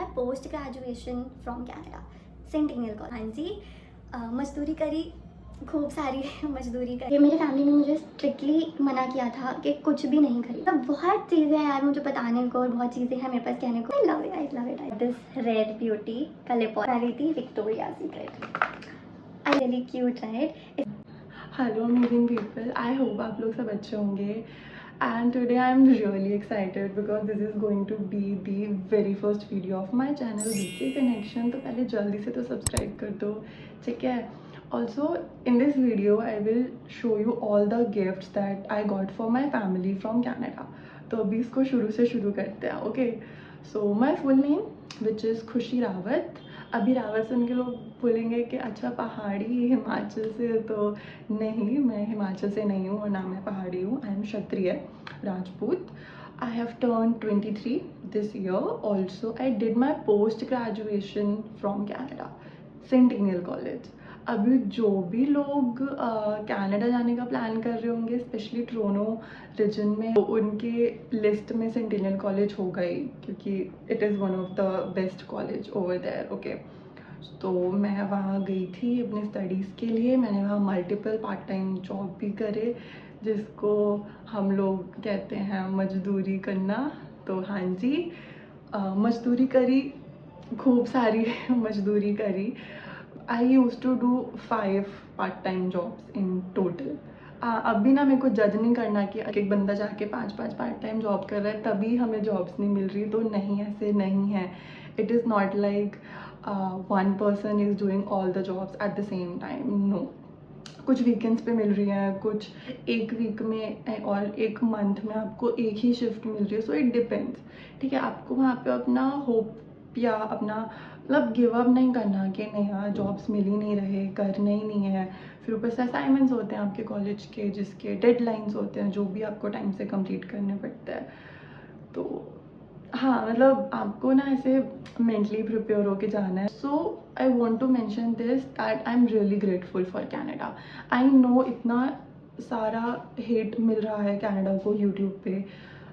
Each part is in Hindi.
My post graduation from Canada centennial college. हाँ जी, मजदूरी करी, खूब सारी मजदूरी करी। मेरे फैमिली ने मुझे स्ट्रिक्टली मना किया था कि कुछ भी नहीं खरीदा। बहुत चीज़ें हैं यार मुझे बताने को और बहुत चीज़ें हैं मेरे पास कहने को। I love it this red beauty का लिप ऑयल रही थी Victoria secret. I really cute right. Hello amazing people, I hope आप लोग सब अच्छे होंगे। And today I am really excited because this is going to be the very first video of my channel BK connection. तो पहले जल्दी से तो सब्सक्राइब कर दो, ठीक है। Also in this video I will show you all the gifts that I got for my family from Canada. तो अभी इसको शुरू से शुरू करते हैं, okay. So my full name which is खुशी रावत। अभी रावत सुन के लोग बोलेंगे कि अच्छा पहाड़ी हिमाचल से, तो नहीं, मैं हिमाचल से नहीं हूँ और ना मैं पहाड़ी हूँ। I am Kshatriya Rajput. I have turned 23 this year. Also, I did my post graduation from Canada, Centennial College. अभी जो भी लोग कनाडा जाने का प्लान कर रहे होंगे, स्पेशली टोरंटो रीजन में, तो उनके लिस्ट में सेंटिनियल कॉलेज होगा ही, क्योंकि it is one of the best college over there, okay. तो मैं वहाँ गई थी अपने स्टडीज़ के लिए। मैंने वहाँ मल्टीपल पार्ट टाइम जॉब भी करे, जिसको हम लोग कहते हैं मजदूरी करना। तो हाँ जी, मजदूरी करी, खूब सारी मजदूरी करी। I use to do 5 part time jobs in total. अभी ना मेरे को जज नहीं करना कि एक बंदा जाके 5 पार्ट टाइम जॉब कर रहा है तभी हमें जॉब्स नहीं मिल रही, तो नहीं, ऐसे नहीं है। It is not like one person is doing all the jobs at the same time, no। कुछ वीकेंड्स पे मिल रही है, कुछ एक वीक में और एक मंथ में आपको एक ही शिफ्ट मिल रही है। सो इट डिपेंड्स, ठीक है। आपको वहाँ पे अपना होप या अपना मतलब गिव अप नहीं करना कि नहीं यार जॉब्स मिल ही नहीं रहे, करने ही नहीं है। फिर ऊपर से असाइनमेंट्स होते हैं आपके कॉलेज के, जिसके डेडलाइंस होते हैं, जो भी आपको टाइम से कंप्लीट करने पड़ते हैं। तो हाँ, मतलब आपको ना ऐसे मेंटली प्रिपेयर होके जाना है। So I want to mention this that I am really grateful for Canada. I know इतना सारा हेट मिल रहा है कैनेडा को यूट्यूब पे।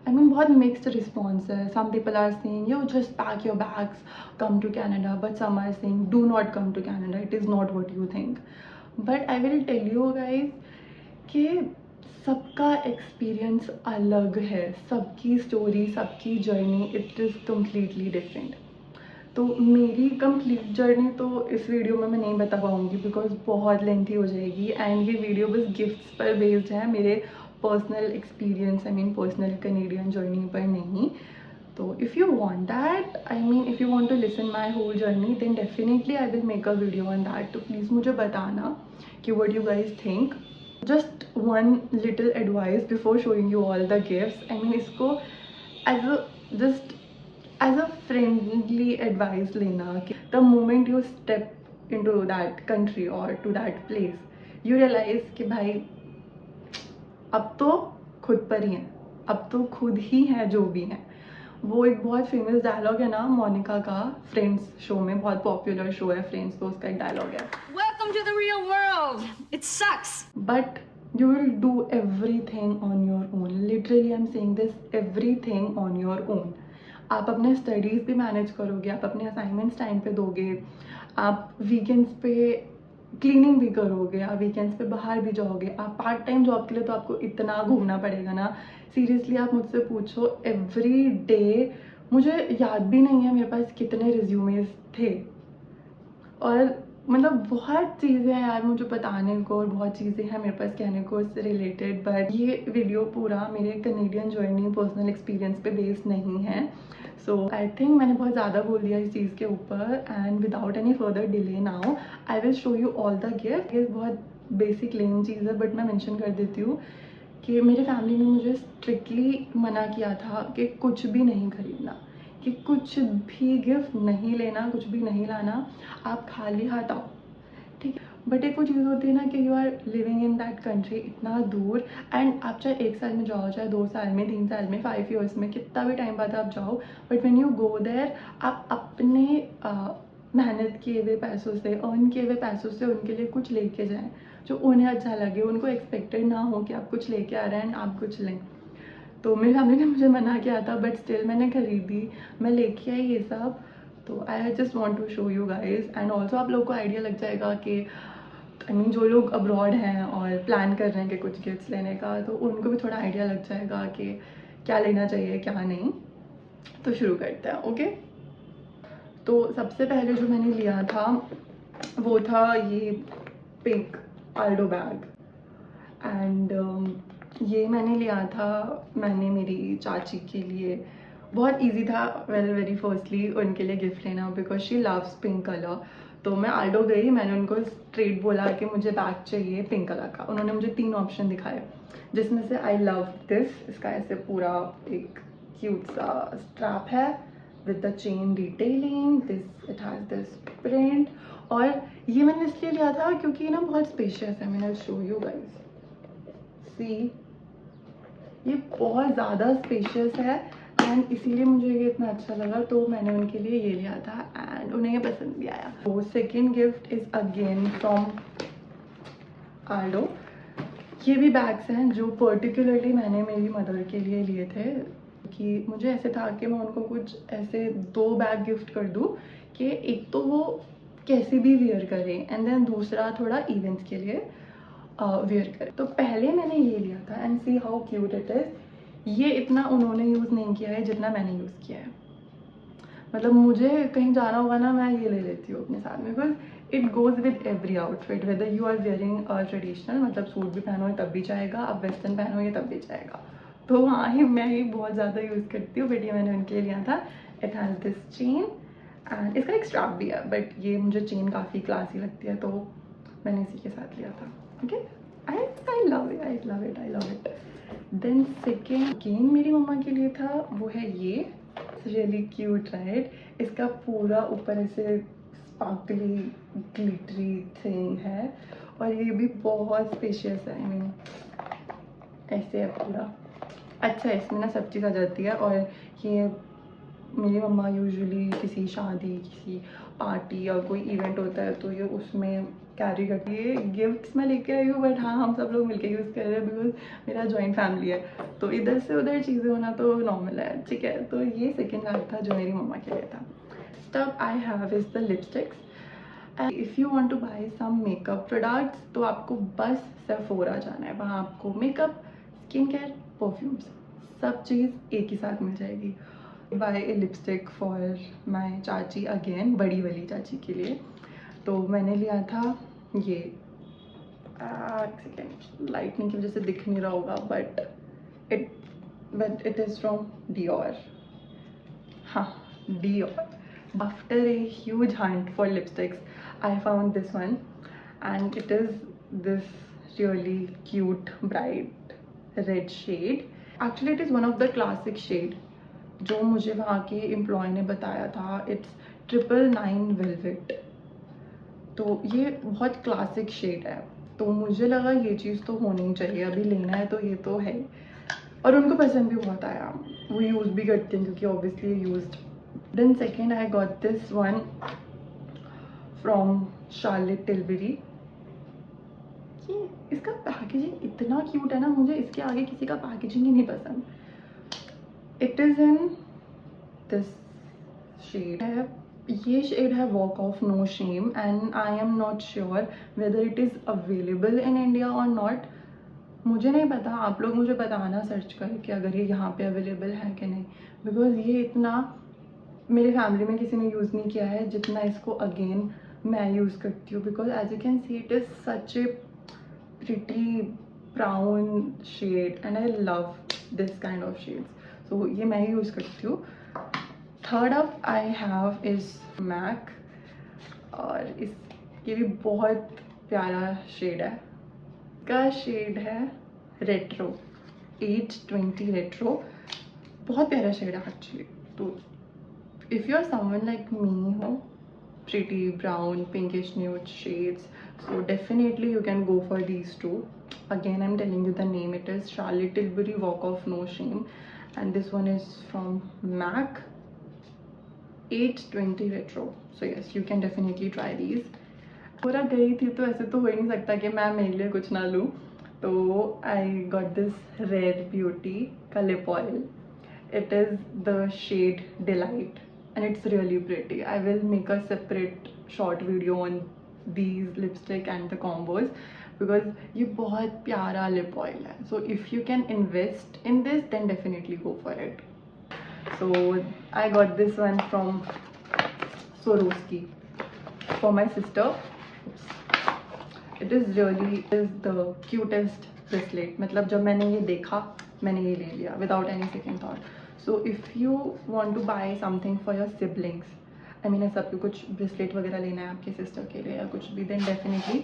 आई मीन बहुत मिक्सड रिस्पॉन्स है। Some people are saying you just pack your bags, come to Canada, but some are saying do not come to Canada, it is not what you think. But I will tell you guys कि सबका एक्सपीरियंस अलग है, सबकी स्टोरी, सबकी journey it is completely different. तो मेरी कंप्लीट जर्नी तो इस वीडियो में मैं नहीं बता पाऊँगी बिकॉज बहुत लेंथी हो जाएगी। एंड ये वीडियो बस गिफ्ट्स पर बेस्ड है, मेरे personal experience, I mean personal Canadian journey पर नहीं। तो if you want that, I mean if you want to listen my whole journey, then definitely I will make a video on that. तो प्लीज़ मुझे बताना कि what you guys think. Just one little advice before showing you all the gifts. I mean इसको as a friendly advice लेना कि the moment you step into that country or to that place you realize कि भाई अब तो खुद पर ही हैं, अब तो खुद ही हैं जो भी हैं। वो एक बहुत फेमस डायलॉग है ना मोनिका का, फ्रेंड्स शो में, बहुत पॉपुलर शो है फ्रेंड्स, तो उसका एक डायलॉग है, Welcome to the real world. It sucks. but you will do everything on your own. Literally I'm saying this, everything on your own. आप अपने स्टडीज़ भी मैनेज करोगे, आप अपने असाइनमेंट्स टाइम पे दोगे, आप वीकेंड्स पे क्लीनिंग भी करोगे, आप वीकेंड्स पे बाहर भी जाओगे। आप पार्ट टाइम जॉब के लिए तो आपको इतना घूमना पड़ेगा ना, सीरियसली आप मुझसे पूछो एवरी डे, मुझे याद भी नहीं है मेरे पास कितने रिज्यूमेज थे। और मतलब बहुत चीज़ें हैं यार मुझे बताने को, और बहुत चीज़ें हैं मेरे पास कहने को इससे रिलेटेड। बट ये वीडियो पूरा मेरे कैनेडियन जर्नी पर्सनल एक्सपीरियंस पे बेस्ड नहीं है। सो आई थिंक मैंने बहुत ज़्यादा बोल दिया इस चीज़ के ऊपर। And without any further delay now I will show you all the gift. ये बहुत बेसिक लेम चीज़ है, बट मैं मेंशन कर देती हूँ कि मेरे फैमिली ने मुझे स्ट्रिक्टली मना किया था कि कुछ भी नहीं खरीदना, कि कुछ भी गिफ्ट नहीं लेना, कुछ भी नहीं लाना, आप खाली हाथ आओ, ठीक है। बट एक वो चीज़ होती है ना कि you are living in that country इतना दूर, एंड आप चाहे 1 साल में जाओ, चाहे 2 साल में, 3 साल में, 5 ईयर्स में, कितना भी टाइम बाद आप जाओ, but when you go there आप अपने मेहनत किए हुए पैसों से, अर्न किए हुए पैसों से उनके लिए कुछ लेके जाएं जो उन्हें अच्छा लगे, उनको एक्सपेक्टेड ना हो कि आप कुछ लेके आ रहे हैं एंड आप कुछ लें। तो मेरी फैमिली ने मुझे मना किया था, बट स्टिल मैंने खरीदी, मैं लेके आई ये सब। तो I just want to show you guys, and also आप लोग को आइडिया लग जाएगा कि आई मीन जो लोग अब्रॉड हैं और प्लान कर रहे हैं कि कुछ गिफ्ट्स लेने का, तो उनको भी थोड़ा आइडिया लग जाएगा कि क्या लेना चाहिए क्या नहीं। तो शुरू करते हैं। ओके, तो सबसे पहले जो मैंने लिया था वो था ये पिंक आल्डो बैग, एंड ये मैंने लिया था, मैंने मेरी चाची के लिए, बहुत इजी था वेरी फर्स्टली उनके लिए गिफ्ट लेना because she loves pink colour. तो मैं आल्डो गई, मैंने उनको स्ट्रेट बोला कि मुझे बैग चाहिए पिंक कलर का। उन्होंने मुझे 3 ऑप्शन दिखाए जिसमें से आई लव दिस, इसका ऐसे पूरा एक क्यूट सा स्ट्रैप है with the chain detailing, this it has this print. और ये मैंने इसलिए लिया था क्योंकि ना बहुत स्पेशियस है। मैंने शो यू गाइस, सी ये बहुत ज़्यादा स्पेशियस है एंड इसीलिए मुझे ये इतना अच्छा लगा, तो मैंने उनके लिए ये लिया था एंड उन्हें ये पसंद भी आया। तो second gift is again from Aldo. ये भी बैग्स हैं जो पर्टिकुलरली मैंने मेरी मदर के लिए लिए थे कि मुझे ऐसे था कि मैं उनको कुछ ऐसे 2 बैग गिफ्ट कर दूँ कि एक तो वो कैसे भी वेयर करें एंड देन दूसरा थोड़ा इवेंट्स के लिए वेयर करें। तो पहले मैंने ये लिया था and see how cute it is. ये इतना उन्होंने यूज़ नहीं किया है जितना मैंने यूज़ किया है। मतलब मुझे कहीं जाना होगा ना, मैं ये ले लेती हूँ अपने साथ में because it goes with every outfit, whether you are wearing traditional, मतलब सूट भी पहनो तब भी जाएगा, आप वेस्टर्न पहनो ये तब भी जाएगा। तो हाँ, ही मैं ये बहुत ज़्यादा यूज़ करती हूँ, बट ये मैंने उनके लिए लिया था। It has this chain and इसका एक स्ट्रैप भी है, बट ये मुझे चेन काफ़ी क्लासी लगती है तो मैंने इसी के साथ लिया था। Okay, I love it. Then second again मेरी मम्मा के लिए था, वो है ये रियली क्यूट राइट। इसका पूरा ऊपर ऐसे स्पार्कली ग्लिटरी थिंग है और ये भी बहुत स्पेशियस है। आई मीन ऐसे है पूरा अच्छा है, इसमें ना सब चीज़ आ जाती है। और ये मेरी मम्मा यूजुअली किसी शादी, किसी पार्टी या कोई इवेंट होता है तो ये उसमें कैरी करती है। गिफ्ट्स मैं लेके आई हूँ बट हाँ, हम सब लोग मिलके यूज़ कर रहे हैं बिकॉज मेरा जॉइंट फैमिली है, तो इधर से उधर चीज़ें होना तो नॉर्मल है, ठीक है। तो ये सेकेंड बैग था जो मेरी मम्मा के लिए था। तब I have is the lipsticks. If you want to buy some makeup products तो आपको बस सेफोरा जाना है, वहाँ आपको मेकअप, स्किन केयर, परफ्यूम्स सब चीज़ एक ही साथ मिल जाएगी। Buy a lipstick for my चाची, अगेन बड़ी वाली चाची के लिए। तो मैंने लिया था ये, सेकेंड लाइटनिंग की वजह से दिख नहीं रहा होगा but it is from Dior. हाँ, Dior. After a huge hunt for lipsticks I found this one and it is this really cute bright red shade. Actually it is one of the classic shade जो मुझे वहाँ के एम्प्लॉय ने बताया था। It's 999 velvet. तो ये बहुत क्लासिक शेड है, तो मुझे लगा ये चीज़ तो होनी ही चाहिए, अभी लेना है तो ये तो है। और उनको पसंद भी बहुत आया, वो यूज़ भी करते हैं क्योंकि obviously used. Then second I got this one from Charlotte Tilbury. ये इसका पैकेजिंग इतना क्यूट है ना, मुझे इसके आगे किसी का पैकेजिंग ही नहीं पसंद। It is in this shade है, ये शेड है walk of no shame and I am not sure whether it is available in India और नॉट। मुझे नहीं पता, आप लोग मुझे बताना सर्च करके अगर ये यहाँ पे अवेलेबल है कि नहीं, बिकॉज ये इतना मेरे फैमिली में किसी ने यूज़ नहीं किया है जितना इसको अगेन मैं यूज़ करती हूँ। Because as you can see it is such a pretty brown shade and I love this kind of shades, so ये मैं ही यूज़ करती हूँ। Third up I have is MAC, और इस ये भी बहुत प्यारा शेड है। का शेड है रेट्रो 820 रेट्रो, बहुत प्यारा शेड है एक्चुअली। तो if you are someone like me हो pretty brown pinkish nude shades, so definitely you can go for these two. Again I'm telling you the name, it is Charlotte Tilbury Walk of No Shame and this one is from MAC 820 retro, so yes you can definitely try these. पूरा गई थी तो ऐसे तो हो ही नहीं सकता कि मैं मेरे लिए कुछ ना लूँ, तो I got this rare beauty का lip oil. It is the shade delight and it's really pretty. I will make a separate short video on these lipstick and the combos because ये बहुत प्यारा lip oil है. So if you can invest in this, then definitely go for it. So I got this one from Swarovski for my sister. It is the cutest bracelet. मतलब जब मैंने ये देखा मैंने ये ले लिया without any second thought. So if you want to buy something for your siblings, I mean ऐसा आपको कुछ ब्रेसलेट वगैरह लेना है आपके सिस्टर के लिए या कुछ भी, then definitely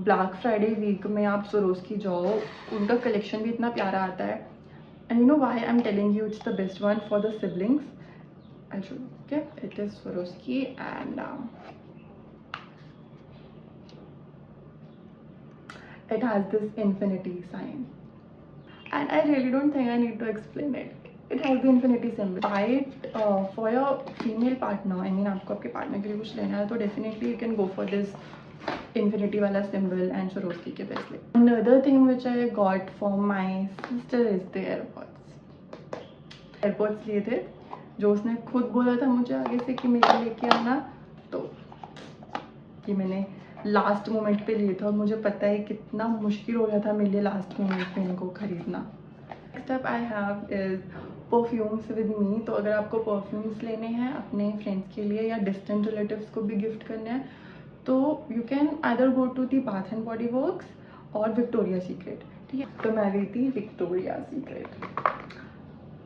black Friday week में आप Swarovski जाओ, उनका कलेक्शन भी इतना प्यारा आता है. And you know why I'm telling you it's the best one for the siblings? I'll show you. Okay, it is Swarovski and it has this infinity sign, and I really don't think I need to explain it. It has the infinity symbol. Buy it for your female partner. I mean आपको आपके partner के लिए कुछ लेना है तो definitely you can go for this infinity वाला symbol and Swarovski के bracelet. Another thing which I got for my sister is the AirPods. AirPods लिए थे जो उसने खुद बोला था मुझे आगे से कि मेरे लेके आना, तो ये मैंने लास्ट मोमेंट पे लिए थे और मुझे पता है कितना मुश्किल हो गया था मेरे लिए लास्ट मोमेंट पे इनको खरीदना. Next up I have is perfumes with me. तो अगर आपको परफ्यूम्स लेने हैं अपने फ्रेंड्स के लिए या डिस्टेंट रिलेटिव्स को भी गिफ्ट करने हैं तो you can either go to the Bath and Body Works और विक्टोरिया सीक्रेट. ठीक है, तो मैं गई थी Victoria secret.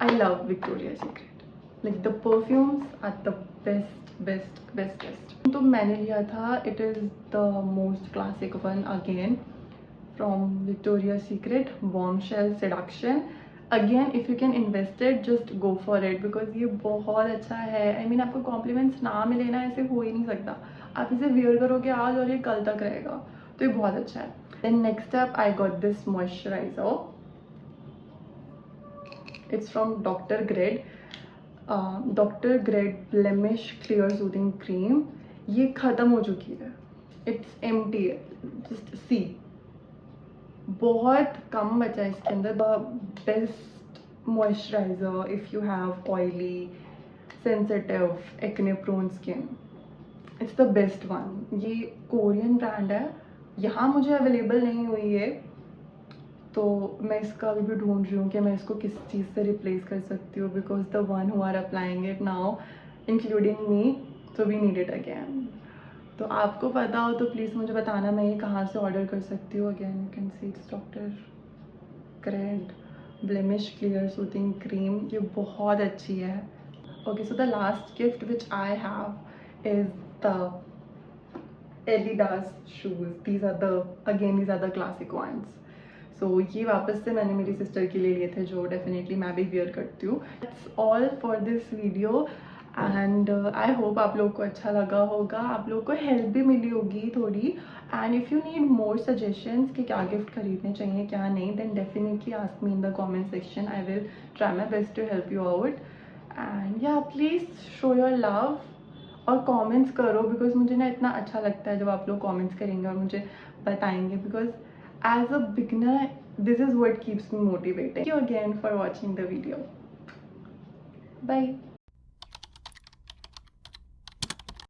I love Victoria secret. Like the perfumes are the best. तो मैंने लिया था, it is the most classic one again from Victoria secret, Bombshell Seduction. Again if you can invest it just go for it because ये बहुत अच्छा है. आई मीन आपको कॉम्प्लीमेंट्स ना मिले ना, ऐसे हो ही नहीं सकता. आप इसे वियर करोगे आज और ये कल तक रहेगा, तो ये बहुत अच्छा है. Then next up I got this moisturiser. It's from doctor grade. Doctor grade blemish clear soothing cream. ये ख़त्म हो चुकी है, इट्स एम्प्टी है, जस्ट सी. बहुत कम बचा है इसके अंदर. The best moisturiser if you have oily sensitive acne prone skin, it's the best one. ये कोरियन ब्रांड है, यहाँ मुझे अवेलेबल नहीं हुई है तो मैं इसका अभी भी ढूंढ रही हूँ कि मैं इसको किस चीज़ से रिप्लेस कर सकती हूँ because the one who are applying it now including me, so we need it again. तो आपको पता हो तो प्लीज़ मुझे बताना मैं ये कहाँ से ऑर्डर कर सकती हूँ. Again you can see it's doctor grade blemish clear soothing cream. ये बहुत अच्छी है. Okay, so the last gift which I have is the Adidas shoes. These are the classic ones. So ये वापस से मैंने मेरी सिस्टर के लिए लिए थे जो डेफिनेटली मैं भी वियर करती हूँ. That's all for this video. And I hope आप लोग को अच्छा लगा होगा, आप लोग को हेल्प भी मिली होगी थोड़ी. And if you need more suggestions कि क्या गिफ्ट खरीदने चाहिए क्या नहीं, then definitely ask me in the comment section. I will try my best to help you out. And yeah please show your love और कमेंट्स करो बिकॉज मुझे ना इतना अच्छा लगता है जब आप लोग कमेंट्स करेंगे और मुझे बताएंगे because as a beginner this is what keeps me motivated. Thank you again for watching the video. Bye.